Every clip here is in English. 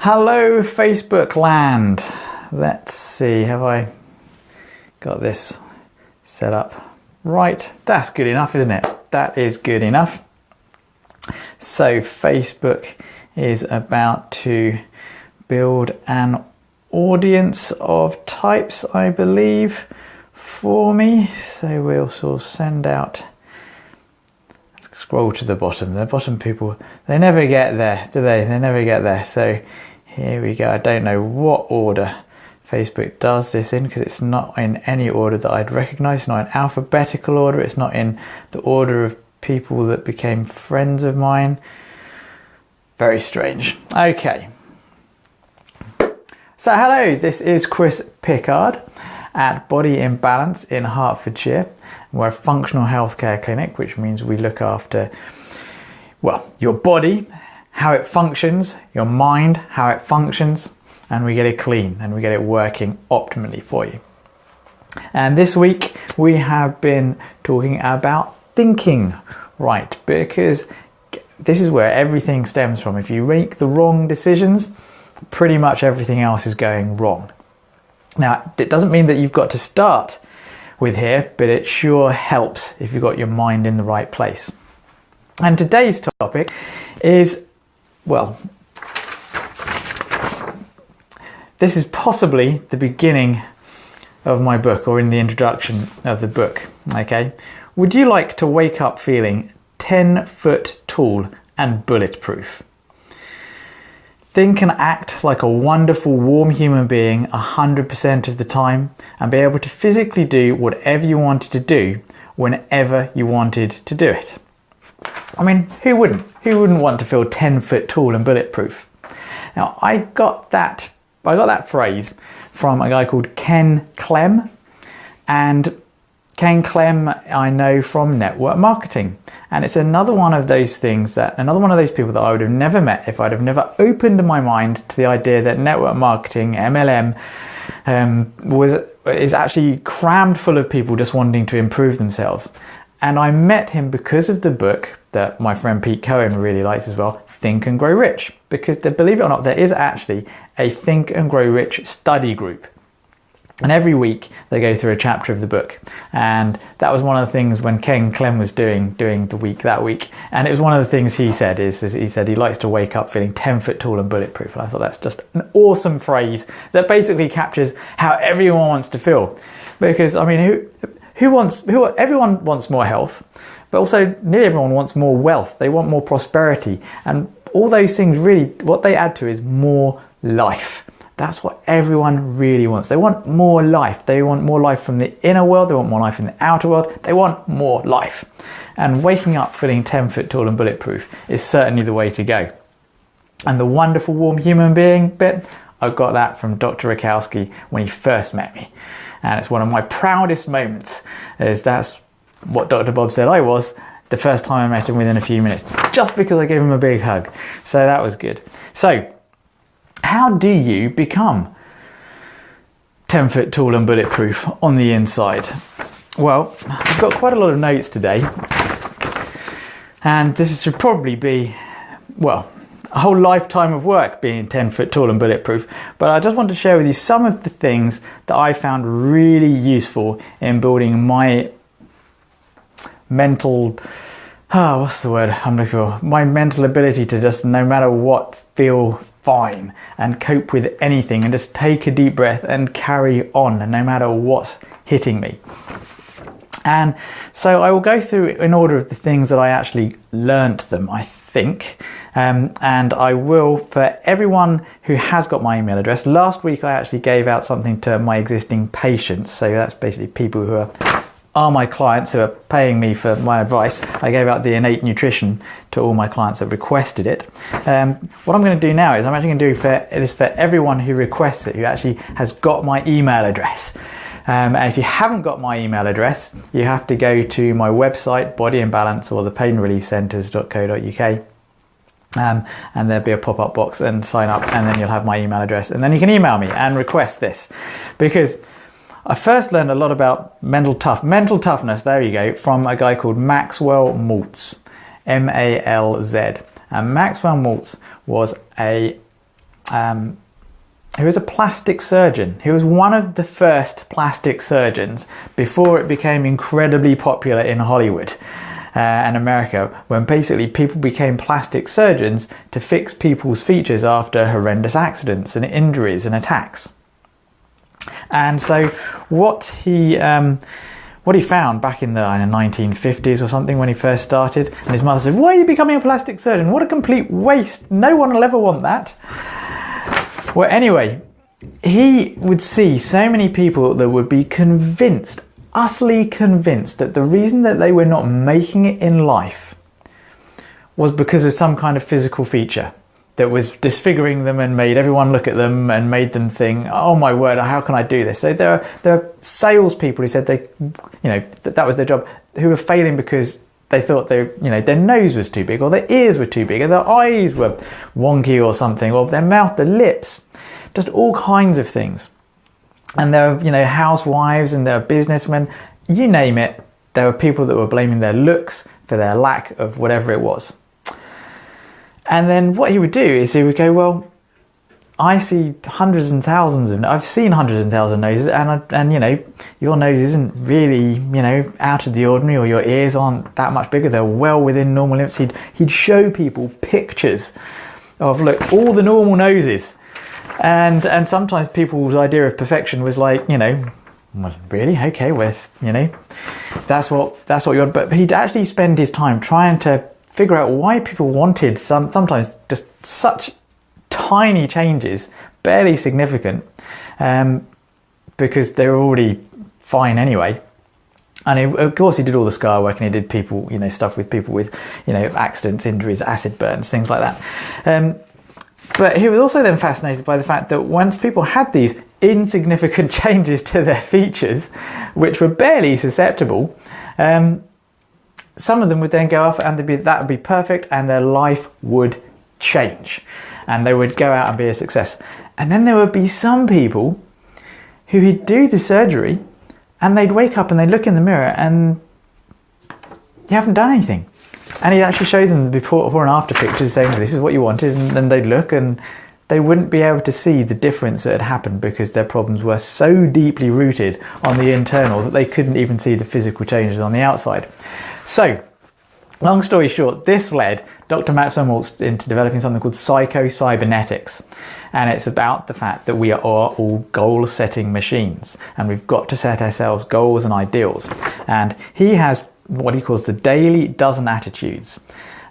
Hello Facebook land. Let's see, have I got this set up right? That's good enough, isn't it? That is good enough. So Facebook is about to build an audience of types, I believe, for me. So we'll sort of send out, scroll to the bottom people, they never get there, do they? They never get there. So here we go. I don't know what order Facebook does this in, because it's not in any order that I'd recognize. It's not in alphabetical order. It's not in the order of people that became friends of mine. Very strange. Okay. So hello, this is Chris Pickard at Body in Balance in Hertfordshire. We're a functional healthcare clinic, which means we look after, well, your body, how it functions, your mind, how it functions, and we get it clean and we get it working optimally for you. And this week we have been talking about thinking right, because this is where everything stems from. If you make the wrong decisions, pretty much everything else is going wrong. Now, it doesn't mean that you've got to start with here, but it sure helps if you've got your mind in the right place. And today's topic is, well, this is possibly the beginning of my book, or in the introduction of the book, okay? Would you like to wake up feeling 10 foot tall and bulletproof? Think and act like a wonderful, warm human being 100% of the time, and be able to physically do whatever you wanted to do whenever you wanted to do it. I mean, who wouldn't? Who wouldn't want to feel 10 foot tall and bulletproof? Now, I got that phrase from a guy called Ken Clem, and Ken Clem I know from network marketing. And it's another one of those things that, another one of those people that I would have never met if I'd have never opened my mind to the idea that network marketing, MLM, is actually crammed full of people just wanting to improve themselves. And I met him because of the book that my friend Pete Cohen really likes as well, Think and Grow Rich. Because believe it or not, there is actually a Think and Grow Rich study group. And every week they go through a chapter of the book. And that was one of the things when Ken Clem was doing the week that week. And it was one of the things he said is he said he likes to wake up feeling 10 foot tall and bulletproof. And I thought that's just an awesome phrase that basically captures how everyone wants to feel. Because, I mean, everyone wants more health, but also nearly everyone wants more wealth. They want more prosperity. And all those things really, what they add to is more life. That's what everyone really wants. They want more life. They want more life from the inner world. They want more life in the outer world. They want more life. And waking up feeling 10 foot tall and bulletproof is certainly the way to go. And the wonderful, warm human being bit, I got that from Dr. Rakowski when he first met me. And it's one of my proudest moments, is that's what Dr. Bob said I was the first time I met him within a few minutes, just because I gave him a big hug. So that was good. So, how do you become 10 foot tall and bulletproof on the inside? Well, I've got quite a lot of notes today, and this should probably be, well, a whole lifetime of work being 10 foot tall and bulletproof. But I just want to share with you some of the things that I found really useful in building my mental, what's the word I'm looking for? My mental ability to just, no matter what, feel fine and cope with anything, and just take a deep breath and carry on, and no matter what's hitting me. And so I will go through in order of the things that I actually learnt them, I think. And I will, for everyone who has got my email address, last week I actually gave out something to my existing patients. So that's basically people who are my clients who are paying me for my advice. I gave out the innate nutrition to all my clients that requested it. What I'm going to do now is I'm actually going to do for everyone who requests it, who actually has got my email address. And if you haven't got my email address, you have to go to my website, Body in Balance, or the painreliefcenters.co.uk. And there'll be a pop-up box, and sign up, and then you'll have my email address, and then you can email me and request this. Because I first learned a lot about mental toughness, there you go, from a guy called Maxwell Maltz, M-A-L-Z. And Maxwell Maltz was a who was a plastic surgeon. He was one of the first plastic surgeons before it became incredibly popular in Hollywood and America, when basically people became plastic surgeons to fix people's features after horrendous accidents and injuries and attacks. And so what he found back in the 1950s or something, when he first started, and his mother said, "Why are you becoming a plastic surgeon? What a complete waste. No one will ever want that." Well, anyway, he would see so many people that would be convinced, utterly convinced, that the reason that they were not making it in life was because of some kind of physical feature that was disfiguring them and made everyone look at them and made them think, "Oh my word, how can I do this?" So there are salespeople who said that was their job, who were failing because they thought their nose was too big, or their ears were too big, or their eyes were wonky or something, or their mouth, the lips, just all kinds of things. And there were, housewives, and there were businessmen, you name it. There were people that were blaming their looks for their lack of whatever it was. And then what he would do is he would go, "Well, I see hundreds and thousands of, I've seen hundreds and thousands of noses, and your nose isn't really, out of the ordinary, or your ears aren't that much bigger. They're well within normal limits." He'd show people pictures of, look, all the normal noses. And sometimes people's idea of perfection was like, well, really? Okay, that's what you want. But he'd actually spend his time trying to figure out why people wanted sometimes just such tiny changes, barely significant, because they were already fine anyway. And of course he did all the scar work, and he did people, stuff with people with, accidents, injuries, acid burns, things like that. But he was also then fascinated by the fact that once people had these insignificant changes to their features, which were barely susceptible, some of them would then go off and that would be perfect, and their life would change, and they would go out and be a success. And then there would be some people who would do the surgery, and they'd wake up and they'd look in the mirror and you haven't done anything. And he'd actually show them the before and after pictures, saying, "This is what you wanted," and then they'd look and they wouldn't be able to see the difference that had happened, because their problems were so deeply rooted on the internal that they couldn't even see the physical changes on the outside. So, long story short, this led Dr. Maxwell Maltz into developing something called PsychoCybernetics. And it's about the fact that we are all goal-setting machines, and we've got to set ourselves goals and ideals. And he has what he calls the daily dozen attitudes.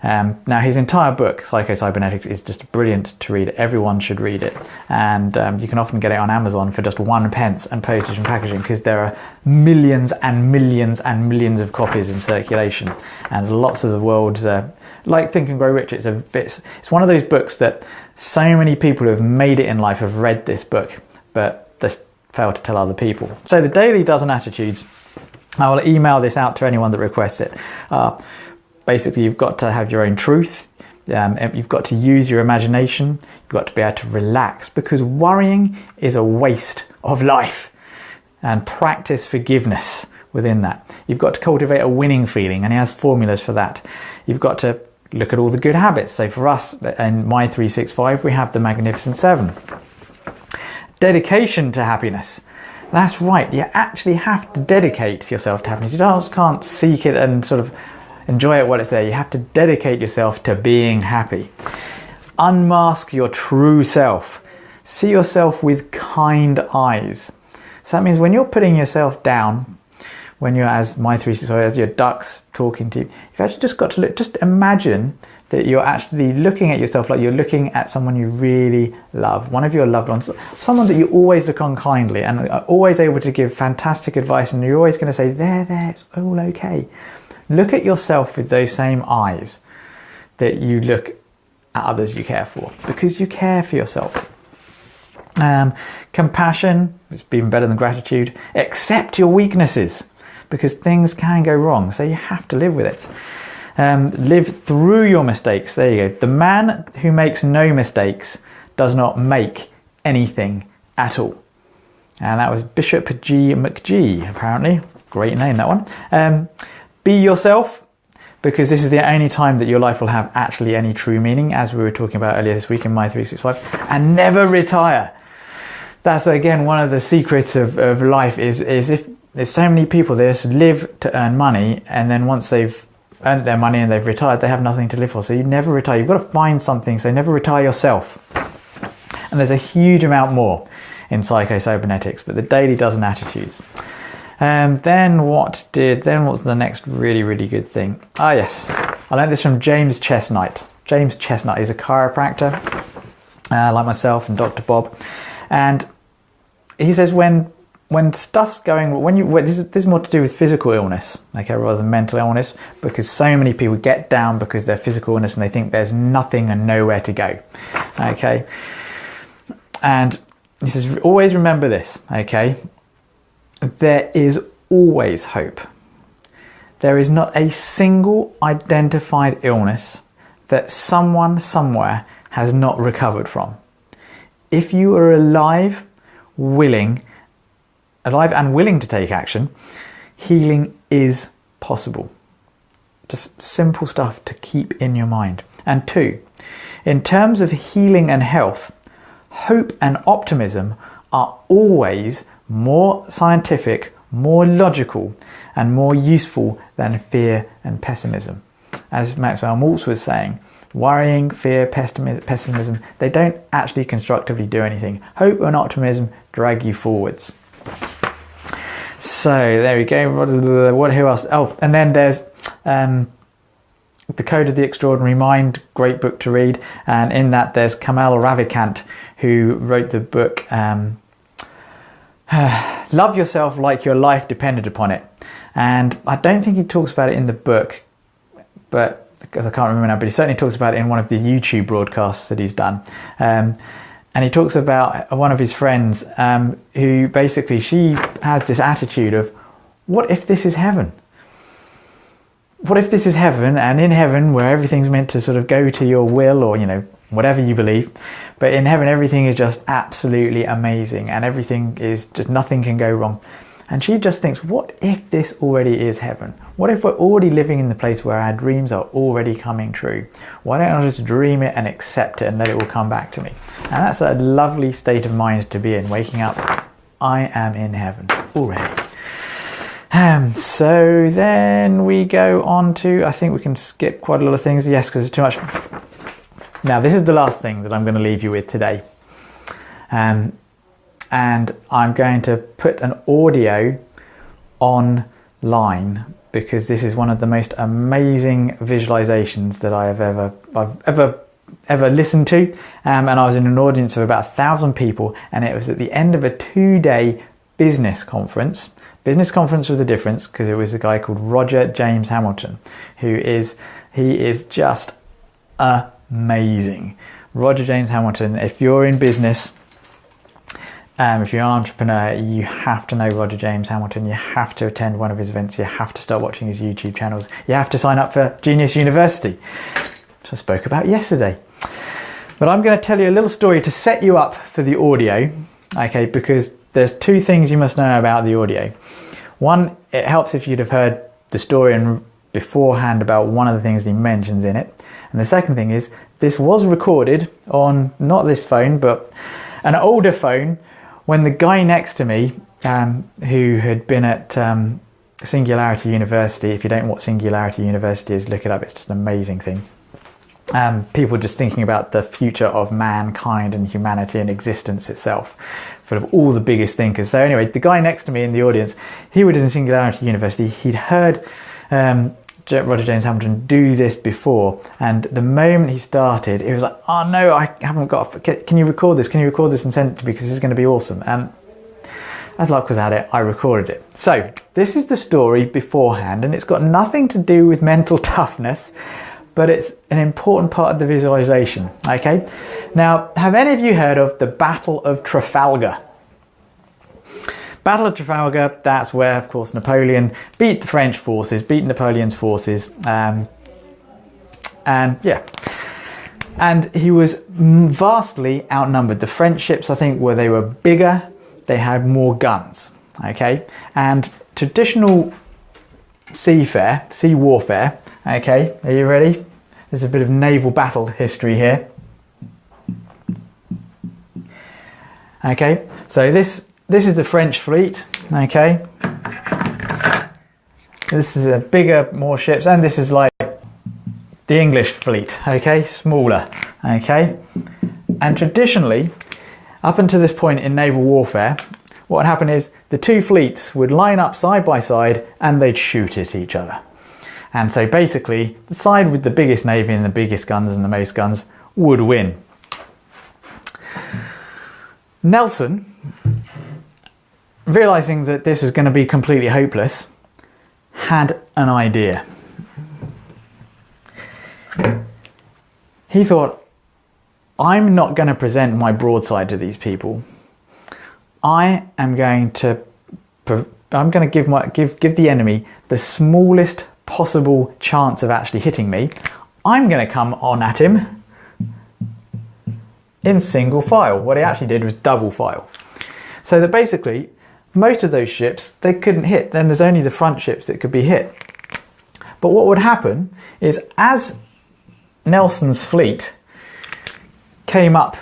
Now, his entire book, PsychoCybernetics, is just brilliant to read. Everyone should read it. And you can often get it on Amazon for just 1 pence and postage and packaging, because there are millions and millions and millions of copies in circulation. And lots of the world's, like Think and Grow Rich, it's one of those books that so many people who have made it in life have read this book, but just fail to tell other people. So the daily dozen attitudes, I will email this out to anyone that requests it. Basically, you've got to have your own truth. You've got to use your imagination. You've got to be able to relax, because worrying is a waste of life. And practice forgiveness within that. You've got to cultivate a winning feeling, and he has formulas for that. You've got to look at all the good habits. So for us, in My 365, we have the Magnificent Seven. Dedication to happiness. That's right, you actually have to dedicate yourself to happiness. You just can't seek it and sort of enjoy it while it's there. You have to dedicate yourself to being happy. Unmask your true self. See yourself with kind eyes. So that means when you're putting yourself down, when you're, as My 365, as your ducks talking to you, you've actually just got to look, just imagine that you're actually looking at yourself like you're looking at someone you really love, one of your loved ones, someone that you always look on kindly and are always able to give fantastic advice, and you're always going to say, there, it's all okay. Look at yourself with those same eyes that you look at others you care for, because you care for yourself. Compassion, it's even better than gratitude. Accept your weaknesses, because things can go wrong, so you have to live with it. Live through your mistakes. There you go. The man who makes no mistakes does not make anything at all. And that was Bishop G. McGee, apparently. Great name, that one. Be yourself. because this is the only time that your life will have actually any true meaning, as we were talking about earlier this week in My 365. And never retire. That's, again, one of the secrets of life is if there's so many people, they just live to earn money, and then once they've earned their money and they've retired, they have nothing to live for. So you never retire. You've got to find something, so never retire yourself. And there's a huge amount more in PsychoCybernetics, but the daily dozen attitudes. Then what's the next really good thing? Ah, yes, I learned this from James Chestnut. James Chestnut is a chiropractor, like myself and Dr. Bob, and he says when stuff's going, this is more to do with physical illness, okay, rather than mental illness, because so many people get down because they're physical illness and they think there's nothing and nowhere to go, okay. And he says, always remember this, okay? There is always hope. There is not a single identified illness that someone somewhere has not recovered from. If you are alive and willing to take action, healing is possible. Just simple stuff to keep in your mind. And 2, in terms of healing and health, hope and optimism are always more scientific, more logical, and more useful than fear and pessimism. As Maxwell Maltz was saying, worrying, fear, pessimism, they don't actually constructively do anything. Hope and optimism drag you forwards. So there we go. Who else? Oh, and then there's The Code of the Extraordinary Mind, great book to read. And in that there's Kamal Ravikant, who wrote the book Love Yourself Like Your Life Depended Upon It. And I don't think he talks about it in the book, but because I can't remember now, but he certainly talks about it in one of the YouTube broadcasts that he's done. And he talks about one of his friends who basically, she has this attitude of, what if this is heaven? What if this is heaven, and in heaven where everything's meant to sort of go to your will, or, you know, whatever you believe, but in heaven everything is just absolutely amazing and everything is just, nothing can go wrong. And she just thinks, what if this already is heaven? What if we're already living in the place where our dreams are already coming true? Why don't I just dream it and accept it and let it all come back to me? And that's a lovely state of mind to be in, waking up, I am in heaven already. So then we go on to, I think we can skip quite a lot of things, yes, because it's too much. Now this is the last thing that I'm going to leave you with today. And I'm going to put an audio online, because this is one of the most amazing visualizations that I've ever listened to. And I was in an audience of about 1,000 people, and it was at the end of a 2-day business conference with a difference, because it was a guy called Roger James Hamilton, he is just amazing. Roger James Hamilton, if you're in business, if you're an entrepreneur, you have to know Roger James Hamilton. You have to attend one of his events. You have to start watching his YouTube channels. You have to sign up for Genius University, which I spoke about yesterday. But I'm going to tell you a little story to set you up for the audio, okay, because there's 2 things you must know about the audio. One, it helps if you'd have heard the story beforehand about one of the things he mentions in it. And the second thing is, this was recorded on, not this phone, but an older phone, when the guy next to me, who had been at Singularity University, if you don't know what Singularity University is, look it up, it's just an amazing thing. People just thinking about the future of mankind and humanity and existence itself, full of all the biggest thinkers. So anyway, the guy next to me in the audience, he was in Singularity University. He'd heard Roger James Hamilton do this before, and the moment he started, he was like, oh no, I haven't got, can you record this? Can you record this and send it to me, because this is going to be awesome? And as luck was at it, I recorded it. So this is the story beforehand, and it's got nothing to do with mental toughness, but it's an important part of the visualization, okay? Now, have any of you heard of the Battle of Trafalgar? Battle of Trafalgar, that's where, of course, Napoleon beat the French forces, beat Napoleon's forces, and he was vastly outnumbered. The French ships, I think, they were bigger, they had more guns, okay? And traditional seafarer, sea warfare. Okay, are you ready? There's a bit of naval battle history here. Okay, so this is the French fleet. Okay, this is a bigger, more ships, and this is like the English fleet. Okay, smaller. Okay, and traditionally, up until this point in naval warfare, what would happen is the two fleets would line up side by side and they'd shoot at each other. And so basically, the side with the biggest navy and the biggest guns and the most guns would win. Nelson, realizing that this was going to be completely hopeless, had an idea. He thought, I'm not going to present my broadside to these people. I'm going to give the enemy the smallest possible chance of actually hitting me. I'm going to come on at him in single file. What he actually did was double file. So that basically, most of those ships, they couldn't hit. Then there's only the front ships that could be hit. But what would happen is, as Nelson's fleet came up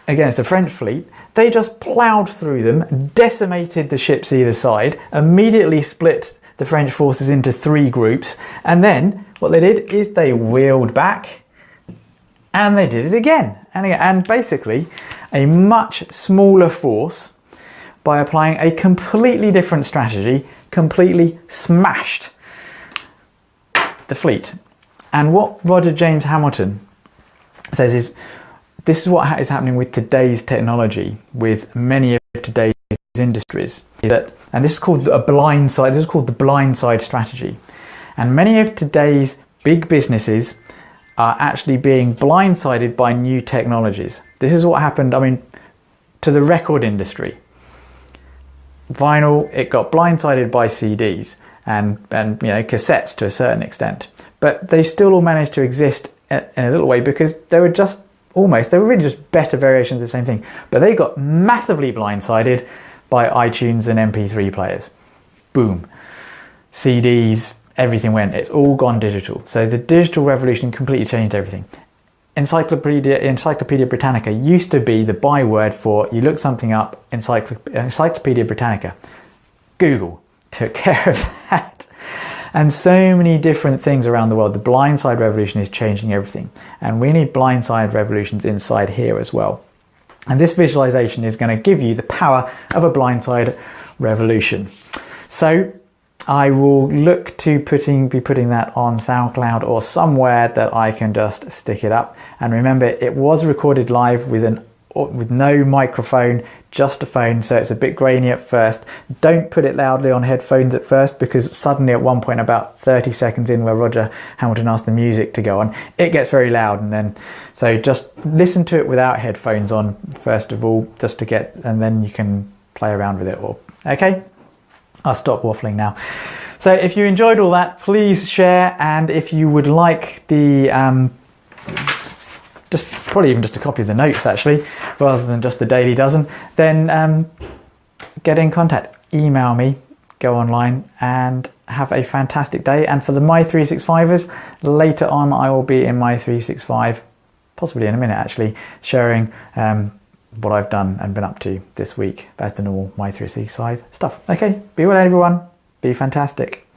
against the French fleet, they just ploughed through them, decimated the ships either side, immediately split the French forces into 3 groups, and then what they did is they wheeled back and they did it again and again. And basically a much smaller force, by applying a completely different strategy, completely smashed the fleet. And what Roger James Hamilton says is, this is what is happening with today's technology, with many of today's industries, is that, and this is called a blind side, this is called the blind side strategy. And many of today's big businesses are actually being blindsided by new technologies. This is what happened, I mean, to the record industry. Vinyl, it got blindsided by CDs and you know, cassettes to a certain extent. But they still all managed to exist in a little way because they were just they were really just better variations of the same thing. But they got massively blindsided by iTunes and MP3 players. Boom. CDs, everything went. It's all gone digital. So the digital revolution completely changed everything. Encyclopedia Britannica used to be the byword for, you look something up, Encyclopedia Britannica. Google took care of that. And so many different things around the world. The blindside revolution is changing everything. And we need blindside revolutions inside here as well. And this visualization is going to give you the power of a blindside revolution. So I will look to be putting that on SoundCloud or somewhere that I can just stick it up. And remember, it was recorded live with no microphone, just a phone, so it's a bit grainy at first. Don't put it loudly on headphones at first, because suddenly at one point, about 30 seconds in, where Roger Hamilton asked the music to go on, it gets very loud. And then, so just listen to it without headphones on first of all, just to get, and then you can play around with it all. Okay, I'll stop waffling now. So if you enjoyed all that, please share, and if you would like the probably even just a copy of the notes actually, rather than just the Daily Dozen, then get in contact, email me, go online, and have a fantastic day. And for the My 365ers, later on I will be in My 365, possibly in a minute actually, sharing what I've done and been up to this week as the normal My 365 stuff. Okay, be well everyone, be fantastic.